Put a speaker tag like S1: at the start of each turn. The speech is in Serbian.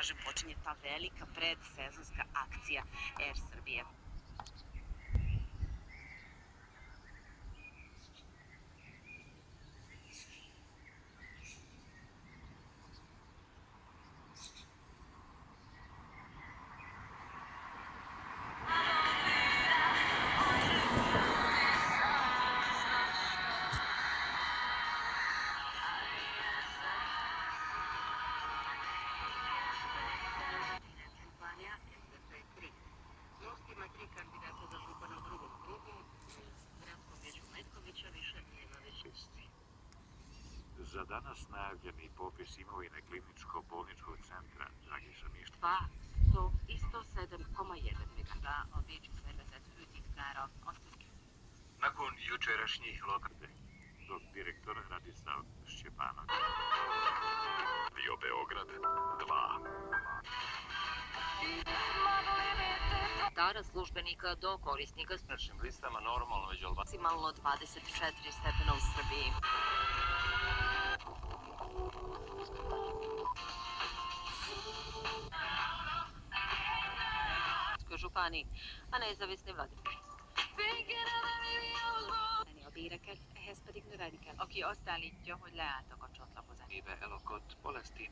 S1: kažem, počinje ta velika predsezonska akcija Air Srbije.
S2: Za danas najavljeni popis imovine kliničko-bolničkog centra Dragiša Mišković.
S1: 200 i 107,1 megara običnih serveset utgiftslära ostavke.
S2: Nakon jučerašnjih lokate, dok direktor Radislav Šćepanović. Radio Beograd 2.
S1: Stara službenika do korisnika s
S2: našim listama normalno već
S1: maksimalno 24 stepena u Srbiji. Županiji, a nezavisni vlade. A béreket ehhez pedig növelni kell. Aki azt állítja, hogy leálltak a csatlakozás.
S2: Elokot bolesti